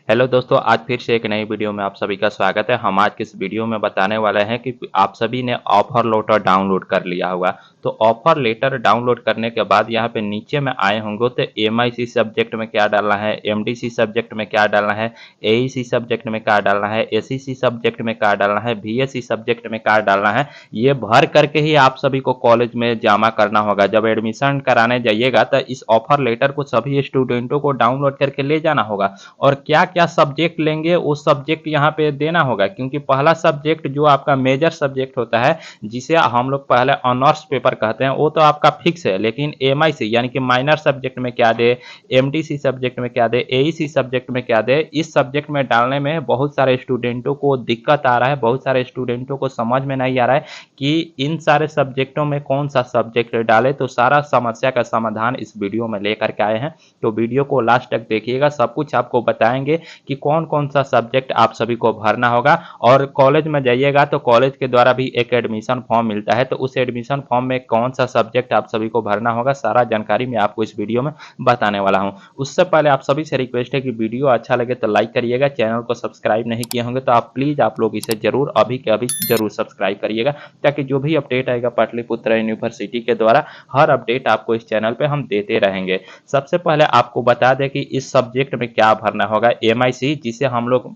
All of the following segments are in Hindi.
हेलो दोस्तों, आज फिर से एक नई वीडियो में आप सभी का स्वागत है। हम आज के इस वीडियो में बताने वाले हैं कि आप सभी ने ऑफर लेटर डाउनलोड कर लिया होगा। तो ऑफर लेटर डाउनलोड करने के बाद यहाँ पे नीचे में आए होंगे तो एमआईसी सब्जेक्ट में क्या डालना है, एमडीसी सब्जेक्ट में क्या डालना है, एईसी सब्जेक्ट में क्या डालना है, एसीसी सब्जेक्ट में क्या डालना है, बीएससी सब्जेक्ट में क्या डालना है, ये भर करके ही आप सभी को कॉलेज में जमा करना होगा। जब एडमिशन कराने जाइएगा तो इस ऑफर लेटर को सभी स्टूडेंटों को डाउनलोड करके ले जाना होगा और क्या क्या सब्जेक्ट लेंगे वो सब्जेक्ट यहाँ पे देना होगा, क्योंकि पहला सब्जेक्ट जो आपका मेजर सब्जेक्ट होता है जिसे हम लोग पहले ऑनर्स पेपर कहते हैं वो तो आपका फिक्स है, लेकिन एमआईसी यानी कि माइनर सब्जेक्ट में क्या दे, एमडीसी सब्जेक्ट में क्या दे, एईसी सब्जेक्ट में क्या दे, इस सब्जेक्ट में डालने में बहुत सारे स्टूडेंटों को दिक्कत आ रहा है। बहुत सारे स्टूडेंटों को समझ में नहीं आ रहा है कि इन सारे सब्जेक्टों में कौन सा सब्जेक्ट डाले। तो सारा समस्या का समाधान इस वीडियो में लेकर के आए हैं, तो वीडियो को लास्ट तक देखिएगा। सब कुछ आपको बताएंगे कि कौन कौन सा सब्जेक्ट आप सभी को भरना होगा। और कॉलेज में जाइएगा तो कॉलेज के द्वारा भी एक एडमिशन फॉर्म मिलता है, तो उस एडमिशन फॉर्म में कौन सा सब्जेक्ट आप सभी को भरना होगा, सारा जानकारी मैं आपको इस वीडियो में बताने वाला हूं। उससे पहले आप सभी से रिक्वेस्ट है कि वीडियो अच्छा लगे तो लाइक करिएगा। चैनल को सब्सक्राइब नहीं किए होंगे तो आप प्लीज आप लोग इसे जरूर अभी के अभी जरूर सब्सक्राइब करिएगा, ताकि जो भी अपडेट आएगा पाटलिपुत्र यूनिवर्सिटी के द्वारा हर अपडेट आपको इस चैनल पे हम देते रहेंगे। सबसे पहले आपको बता दें कि इस सब्जेक्ट में क्या भरना होगा। एमआईसी जिसे हम लोग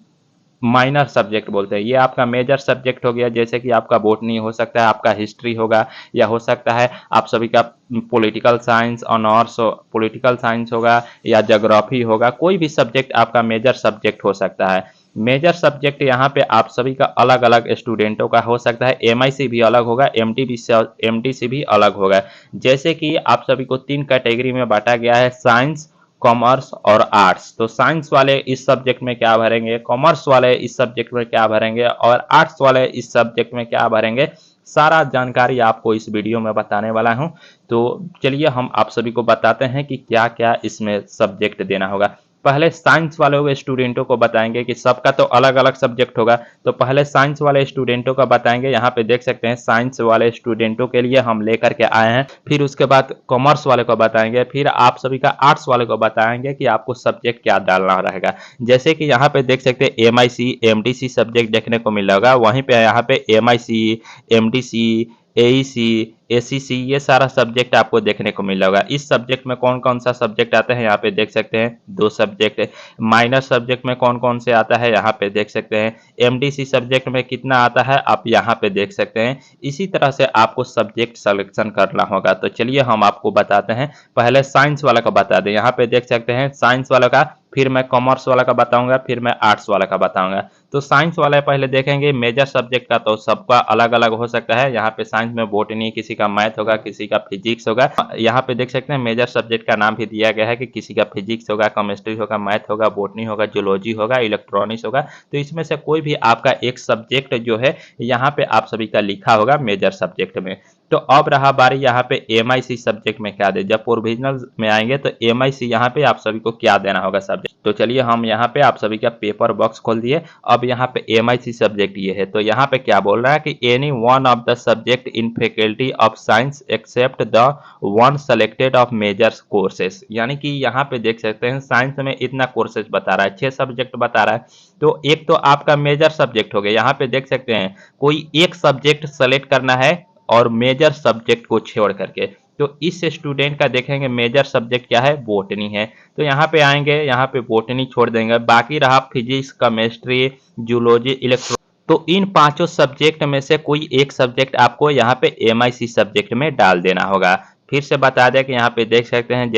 माइनर सब्जेक्ट बोलते हैं, ये आपका मेजर सब्जेक्ट हो गया। जैसे कि आपका बॉटनी हो सकता है, आपका हिस्ट्री होगा, या हो सकता है आप सभी का political science honours political science होगा, या ज्योग्राफी होगा। कोई भी सब्जेक्ट आपका मेजर सब्जेक्ट हो सकता है। मेजर सब्जेक्ट यहाँ पे आप सभी का अलग अलग स्टूडेंटों का हो सकता है। एमआईसी भी अलग होगा, एमडीसी भी अलग होगा। जैसे कि आप सभी को 3 कैटेगरी में बांटा गया है, साइंस, कॉमर्स और आर्ट्स। तो साइंस वाले इस सब्जेक्ट में क्या भरेंगे, कॉमर्स वाले इस सब्जेक्ट में क्या भरेंगे और आर्ट्स वाले इस सब्जेक्ट में क्या भरेंगे, सारा जानकारी आपको इस वीडियो में बताने वाला हूं। तो चलिए हम आप सभी को बताते हैं कि क्या क्या इसमें सब्जेक्ट देना होगा। पहले साइंस वाले स्टूडेंटों को बताएंगे कि सबका तो अलग अलग सब्जेक्ट होगा, तो पहले साइंस वाले स्टूडेंटों का बताएंगे। यहाँ पे देख सकते हैं साइंस वाले स्टूडेंटों के लिए हम लेकर के आए हैं। फिर उसके बाद कॉमर्स वाले को बताएंगे, फिर आप सभी का आर्ट्स वाले को बताएंगे कि आपको सब्जेक्ट क्या डालना रहेगा। जैसे कि यहाँ पे देख सकते हैं एमआईसी एमडीसी सब्जेक्ट देखने को मिल होगा, वहीं पे यहाँ पे एमआईसी एमडीसी एईसी एसीसी ये सारा सब्जेक्ट आपको देखने को मिल होगा। इस सब्जेक्ट में कौन कौन सा सब्जेक्ट आता है यहाँ पे देख सकते हैं, 2 सब्जेक्ट। माइनर सब्जेक्ट में कौन कौन से आता है यहाँ पे देख सकते हैं। एमडीसी सब्जेक्ट में कितना आता है आप यहाँ पे देख सकते हैं। इसी तरह से आपको सब्जेक्ट सिलेक्शन करना होगा। तो चलिए हम आपको बताते हैं। पहले साइंस वाला का बता दें, यहाँ पे देख सकते हैं साइंस वाला का, फिर मैं कॉमर्स वाला का बताऊंगा, फिर मैं आर्ट्स वाला का बताऊंगा। तो साइंस वाला पहले देखेंगे। मेजर सब्जेक्ट का तो सबका अलग अलग हो सकता है। यहाँ पे साइंस में बॉटनी, किसी का मैथ होगा, किसी का फिजिक्स होगा। यहाँ पे देख सकते हैं मेजर सब्जेक्ट का नाम भी दिया गया है कि किसी का फिजिक्स होगा, केमिस्ट्री होगा, मैथ होगा, बॉटनी होगा, जूलॉजी होगा, इलेक्ट्रॉनिक्स होगा। तो इसमें से कोई भी आपका एक सब्जेक्ट जो है यहाँ पे आप सभी का लिखा होगा मेजर सब्जेक्ट में। तो अब रहा बारी यहाँ पे एमआईसी सब्जेक्ट में क्या दे। जब प्रोविजनल में आएंगे तो एमआईसी यहाँ पे आप सभी को क्या देना होगा सब्जेक्ट। तो चलिए हम यहाँ पे आप सभी का पेपर बॉक्स खोल दिए। अब यहाँ पे एमआईसी सब्जेक्ट ये है, तो यहाँ पे क्या बोल रहा है कि any one of the subject in faculty of science except the one selected of major courses. यानी कि यहाँ पे देख सकते हैं साइंस में इतना कोर्सेज बता रहा है, 6 सब्जेक्ट बता रहा है। तो एक तो आपका मेजर सब्जेक्ट हो गया। यहाँ पे देख सकते हैं कोई एक सब्जेक्ट सेलेक्ट करना है और मेजर सब्जेक्ट को छोड़ करके। तो इस स्टूडेंट का देखेंगे मेजर सब्जेक्ट क्या है, बॉटनी है। तो यहाँ पे आएंगे, यहाँ पे बॉटनी छोड़ देंगे। बाकी रहा फिजिक्स, केमिस्ट्री, जूलॉजी, इलेक्ट्रो। तो इन पांचों सब्जेक्ट में से कोई एक सब्जेक्ट आपको यहाँ पे एमआईसी सब्जेक्ट में डाल देना होगा। फिर से बता दें कि यहाँ पे देख सकते हैं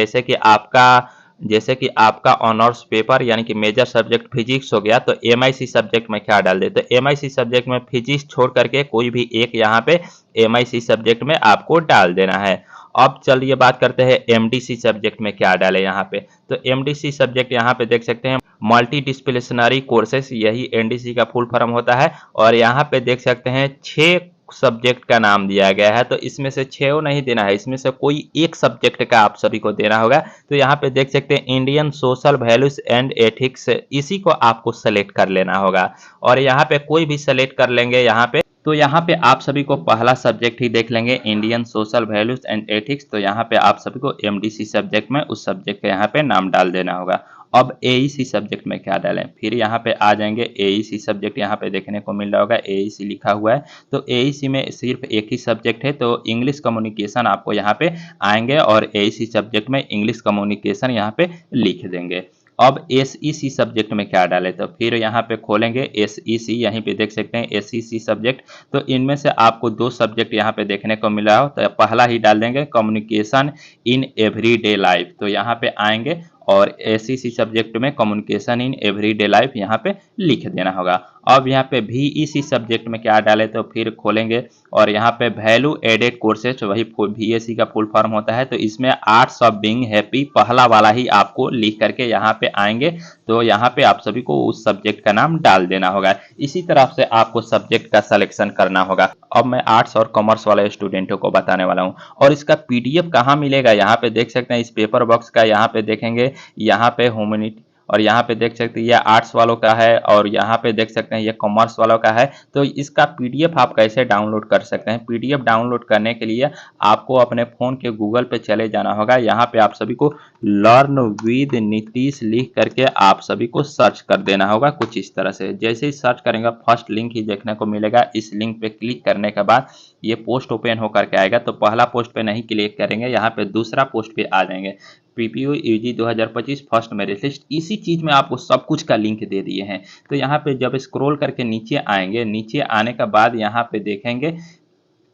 जैसे कि आपका ऑनर्स पेपर यानी कि मेजर सब्जेक्ट फिजिक्स हो गया, तो एमआईसी सब्जेक्ट में क्या डाल दे। तो एमआईसी सब्जेक्ट में फिजिक्स छोड़ करके कोई भी एक यहाँ पे एमआईसी सब्जेक्ट में आपको डाल देना है। अब चलिए बात करते हैं एमडीसी सब्जेक्ट में क्या डाले यहाँ पे। तो एमडीसी सब्जेक्ट यहाँ पे देख सकते हैं मल्टी डिस्प्लिनरी कोर्सेस, यही एमडीसी का फुल फॉर्म होता है। और यहाँ पे देख सकते हैं 6 सब्जेक्ट का नाम दिया गया है, तो इसमें से 6 नहीं देना है, इसमें से कोई एक सब्जेक्ट का आप सभी को देना होगा। तो यहाँ पे देख सकते हैं Indian social values and ethics, इसी को आपको सेलेक्ट कर लेना होगा। और यहाँ पे कोई भी सेलेक्ट कर लेंगे यहाँ पे। तो यहाँ पे आप सभी को पहला सब्जेक्ट ही देख लेंगे, Indian social values and ethics. तो यहाँ पे आप सभी को एमडीसी सब्जेक्ट में उस सब्जेक्ट का यहाँ पे नाम डाल देना होगा। अब एईसी सब्जेक्ट में क्या डालें, फिर यहाँ पे आ जाएंगे एईसी सब्जेक्ट, यहाँ पे देखने को मिल रहा होगा एईसी लिखा हुआ है। तो एईसी में सिर्फ एक ही सब्जेक्ट है, तो इंग्लिश कम्युनिकेशन आपको यहाँ पे आएंगे और एईसी सब्जेक्ट में इंग्लिश कम्युनिकेशन यहाँ पे लिख देंगे। अब एसईसी सब्जेक्ट में क्या डालें, तो फिर यहाँ पे खोलेंगे एसईसी, यहीं पे देख सकते हैं एसईसी सब्जेक्ट। तो इनमें से आपको दो सब्जेक्ट यहाँ पे देखने को मिला हो, तो पहला ही डाल देंगे कम्युनिकेशन इन एवरीडे लाइफ। तो यहाँ पे आएंगे और एसईसी सब्जेक्ट में कम्युनिकेशन इन एवरीडे लाइफ यहाँ पे लिख देना होगा। अब यहाँ पे वीईसी सब्जेक्ट में क्या डालें, तो फिर खोलेंगे और यहाँ पे वैल्यू एडेड कोर्सेज, वही वीएसी का फुल फॉर्म होता है। तो इसमें आर्ट्स ऑफ बीइंग हैप्पी पहला वाला ही आपको लिख करके यहाँ पे आएंगे। तो यहाँ पे आप सभी को उस सब्जेक्ट का नाम डाल देना होगा। इसी तरह से आपको सब्जेक्ट का सिलेक्शन करना होगा। अब मैं आर्ट्स और कॉमर्स वाले स्टूडेंटों को बताने वाला हूँ। और इसका पीडीएफ कहाँ मिलेगा, यहाँ पे देख सकते हैं इस पेपर बॉक्स का, यहाँ पे देखेंगे यहाँ पे ह्यूमैनिटी, और यहाँ पे देख सकते हैं ये आर्ट्स वालों का है, और यहाँ पे देख सकते हैं ये कॉमर्स वालों का है। तो इसका पीडीएफ आप कैसे डाउनलोड कर सकते हैं, पीडीएफ डाउनलोड करने के लिए आपको अपने फोन के गूगल पे चले जाना होगा। यहाँ पे आप सभी को लर्न विद नीतीश लिख करके आप सभी को सर्च कर देना होगा कुछ इस तरह से। जैसे ही सर्च करेंगे फर्स्ट लिंक ही देखने को मिलेगा। इस लिंक पे क्लिक करने के बाद ये पोस्ट ओपन होकर के आएगा। तो पहला पोस्ट पे नहीं क्लिक करेंगे, यहाँ पे दूसरा पोस्ट पे आ जाएंगे, PPU UG 2025 first merit list. इसी चीज में आपको सब कुछ का लिंक दे दिए हैं। तो यहाँ पे जब स्क्रॉल करके नीचे आएंगे, नीचे आने के बाद यहाँ पे देखेंगे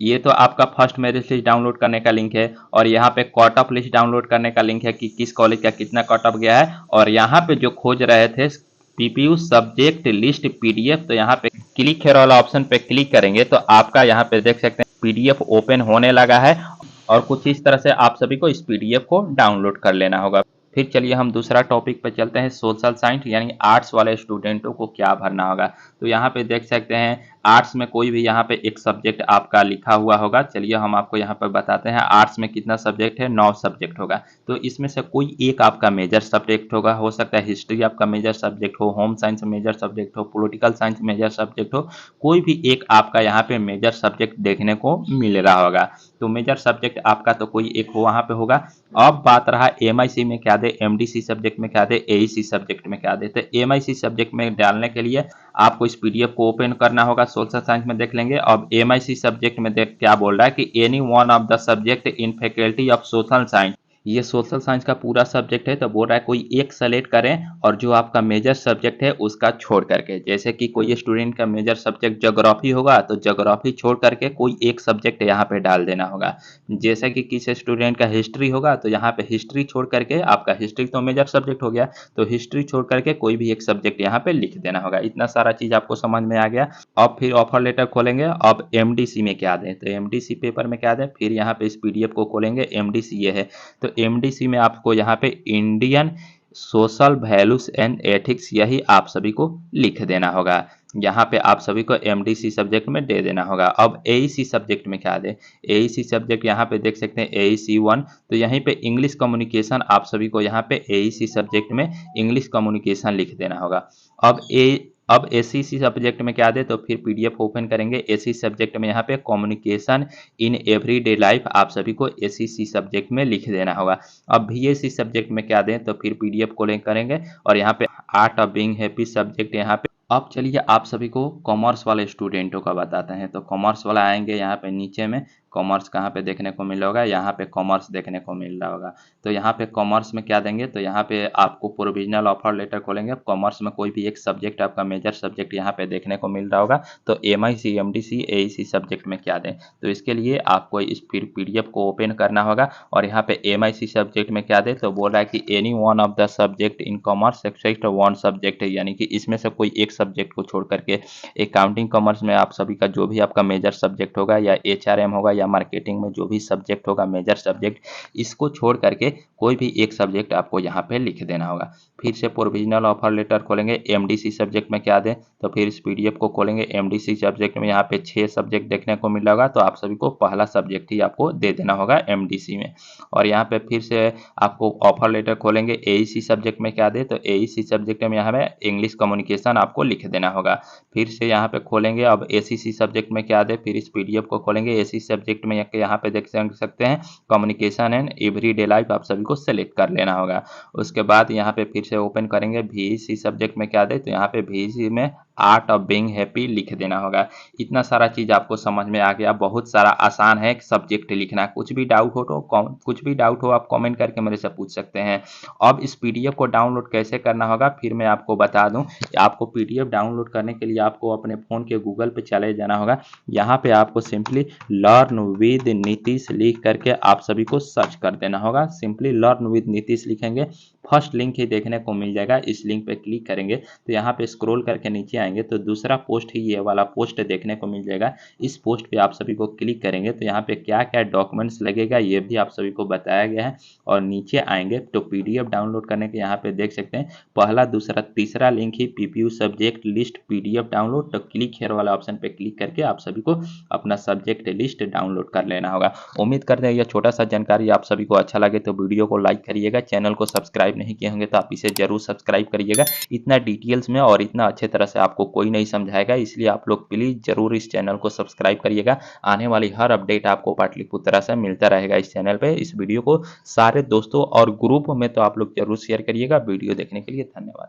ये तो आपका फर्स्ट मेरिट लिस्ट डाउनलोड करने का लिंक है, और यहाँ पे कट ऑफ लिस्ट डाउनलोड करने का लिंक है कि किस कॉलेज का कितना कट ऑफ गया है। और यहाँ पे जो खोज रहे थे पीपीयू सब्जेक्ट लिस्ट पीडीएफ, तो यहाँ पे क्लिक हेयर वाला ऑप्शन पे क्लिक करेंगे तो आपका यहाँ पे देख सकते हैं पीडीएफ ओपन होने लगा है। और कुछ इस तरह से आप सभी को इस पीडीएफ को डाउनलोड कर लेना होगा। फिर चलिए हम दूसरा टॉपिक पे चलते हैं, सोशल साइंस यानी आर्ट्स वाले स्टूडेंटों को क्या भरना होगा। तो यहाँ पे देख सकते हैं आर्ट्स में कोई भी यहाँ पे एक सब्जेक्ट आपका लिखा हुआ होगा। चलिए हम आपको यहाँ पर बताते हैं आर्ट्स में कितना सब्जेक्ट है, 9 सब्जेक्ट होगा। तो इसमें से कोई एक आपका मेजर सब्जेक्ट होगा, हो सकता है हिस्ट्री आपका मेजर सब्जेक्ट हो, होम साइंस मेजर सब्जेक्ट हो, पॉलिटिकल साइंस मेजर सब्जेक्ट हो, कोई भी एक आपका यहाँ पे मेजर सब्जेक्ट देखने को मिल रहा होगा। तो मेजर सब्जेक्ट आपका तो कोई एक हो वहाँ पे होगा। अब बात रहा एमआईसी में क्या दे, एमडीसी सब्जेक्ट में क्या दे, एईसी सब्जेक्ट में क्या दे। तो एमआईसी सब्जेक्ट में डालने के लिए आपको इस पीडीएफ को ओपन करना होगा। सोशल साइंस में देख लेंगे। अब एमआईसी सब्जेक्ट में देख क्या बोल रहा है कि any one of the subject in faculty of social science, ये सोशल साइंस का पूरा सब्जेक्ट है। तो बोल रहा है कोई एक सेलेक्ट करें और जो आपका मेजर सब्जेक्ट है उसका छोड़ करके, जैसे कि कोई स्टूडेंट का मेजर सब्जेक्ट ज्योग्राफी होगा तो ज्योग्राफी छोड़ करके कोई एक सब्जेक्ट यहाँ पे डाल देना होगा। जैसे कि किसी स्टूडेंट का हिस्ट्री होगा तो यहाँ पे हिस्ट्री छोड़ करके, आपका हिस्ट्री तो मेजर सब्जेक्ट हो गया, तो हिस्ट्री छोड़ करके कोई भी एक सब्जेक्ट यहाँ पे लिख देना होगा। इतना सारा चीज आपको समझ में आ गया। अब फिर ऑफर लेटर खोलेंगे। अब एमडीसी में क्या दें, तो एमडीसी पेपर में क्या दें, फिर यहाँ पे इस पीडीएफ को खोलेंगे। एमडीसी ये है, तो एमडीसी में आपको यहाँ पे Indian social values and ethics, यही आप सभी को लिख देना होगा। यहाँ पे आप सभी को एमडीसी सब्जेक्ट में दे देना होगा। अब एईसी सब्जेक्ट में क्या दे, एईसी सब्जेक्ट यहाँ पे देख सकते हैं एईसी 1, तो यहीं पे इंग्लिश कम्युनिकेशन आप सभी को यहाँ पे एईसी सब्जेक्ट में इंग्लिश कम्युनिकेशन लिख देना होगा। अब एसीसी सब्जेक्ट में क्या दे, तो फिर पीडीएफ ओपन करेंगे। एसी सब्जेक्ट में यहाँ पे कम्युनिकेशन इन एवरीडे लाइफ आप सभी को एसीसी सब्जेक्ट में लिख देना होगा। अब बीएससी सब्जेक्ट में क्या दें, तो फिर पीडीएफ को लिंक करेंगे और यहाँ पे art of being happy subject यहाँ पे। अब चलिए आप सभी को कॉमर्स वाले स्टूडेंटों का बताते हैं। तो कॉमर्स वाला आएंगे यहाँ पे नीचे में, कॉमर्स कहाँ पे देखने को मिल रहा होगा, यहाँ पे कॉमर्स देखने को मिल रहा होगा। तो यहाँ पे कॉमर्स में क्या देंगे, तो यहाँ पे आपको प्रोविजनल ऑफर लेटर खोलेंगे। कॉमर्स में कोई भी एक सब्जेक्ट आपका मेजर सब्जेक्ट यहाँ पे देखने को मिल रहा होगा। तो एमआईसी एमडीसी एईसी सब्जेक्ट में क्या दें, तो इसके लिए आपको इस फिर पीडीएफ को ओपन करना होगा और यहाँ पे एमआईसी सब्जेक्ट में क्या दें, तो बोल रहा है कि any one of the subject in commerce except one subject है, यानी कि इसमें से कोई एक सब्जेक्ट को छोड़ करके अकाउंटिंग कॉमर्स में आप सभी का जो भी आपका मेजर सब्जेक्ट होगा या एचआरएम होगा या मार्केटिंग में जो भी सब्जेक्ट होगा मेजर सब्जेक्ट, इसको छोड़ करके कोई भी एक सब्जेक्ट आपको यहाँ पे लिख देना होगा। फिर से प्रोविजनल ऑफर लेटर खोलेंगे। एमडीसी सब्जेक्ट में क्या दें, तो फिर इस पीडीएफ को खोलेंगे। एमडीसी सब्जेक्ट में यहाँ पे 6 सब्जेक्ट देखने को मिल रहा होगा, तो आप सभी को पहला सब्जेक्ट ही आपको दे देना होगा एमडीसी में। और यहाँ पे फिर से आपको ऑफर लेटर खोलेंगे। एईसी सब्जेक्ट में क्या दें, तो एईसी सब्जेक्ट में यहाँ पे इंग्लिश कम्युनिकेशन आपको लिख देना होगा। फिर से यहाँ पे खोलेंगे। अब एसीसी सब्जेक्ट में क्या दें, फिर इस पीडीएफ को खोलेंगे। एसी सब्जेक्ट सब्जेक्ट में यहाँ पे देख सकते हैं कम्युनिकेशन एंड एवरीडे लाइफ आप सभी को सेलेक्ट कर लेना होगा। उसके बाद यहाँ पे फिर से ओपन करेंगे, VEC सब्जेक्ट में क्या दे, तो यहाँ पे VEC में आर्ट ऑफ बीइंग हैप्पी लिख देना होगा। इतना सारा चीज आपको समझ में आ गया, बहुत सारा आसान है सब्जेक्ट लिखना। कुछ भी डाउट हो आप कमेंट करके मेरे से पूछ सकते हैं। अब इस पीडीएफ को डाउनलोड कैसे करना होगा फिर मैं आपको बता दूं। आपको पीडीएफ डाउनलोड करने के लिए आपको अपने फोन के गूगल पे चले जाना होगा। यहाँ पे आपको सिंपली लर्न विद नीतीश लिख करके आप सभी को सर्च कर देना होगा। सिंपली लर्न विद नीतीश लिखेंगे, फर्स्ट लिंक ही देखने को मिल जाएगा। इस लिंक पे क्लिक करेंगे तो यहाँ पे स्क्रॉल करके नीचे आएंगे तो दूसरा पोस्ट ही ये वाला पोस्ट देखने को मिल जाएगा। इस पोस्ट पे आप सभी को क्लिक करेंगे तो यहाँ पे क्या क्या डॉक्यूमेंट्स लगेगा ये भी आप सभी को बताया गया है। और नीचे आएंगे तो पीडीएफ डाउनलोड करने के यहाँ पे देख सकते हैं पहला दूसरा तीसरा लिंक ही PPU subject list PDF download. तो क्लिक हेयर वाला ऑप्शन पे क्लिक करके आप सभी को अपना सब्जेक्ट लिस्ट डाउनलोड कर लेना होगा। उम्मीद करते हैं यह छोटा सा जानकारी आप सभी को अच्छा लगे तो वीडियो को लाइक करिएगा। चैनल को सब्सक्राइब नहीं किए होंगे तो आप इसे जरूर सब्सक्राइब करिएगा। इतना डिटेल्स में और इतना अच्छे तरह से आपको कोई नहीं समझाएगा, इसलिए आप लोग प्लीज जरूर इस चैनल को सब्सक्राइब करिएगा। आने वाली हर अपडेट आपको पाटलिपुत्रा से मिलता रहेगा इस चैनल पे। इस वीडियो को सारे दोस्तों और ग्रुप में तो आप लोग जरूर शेयर करिएगा। वीडियो देखने के लिए धन्यवाद।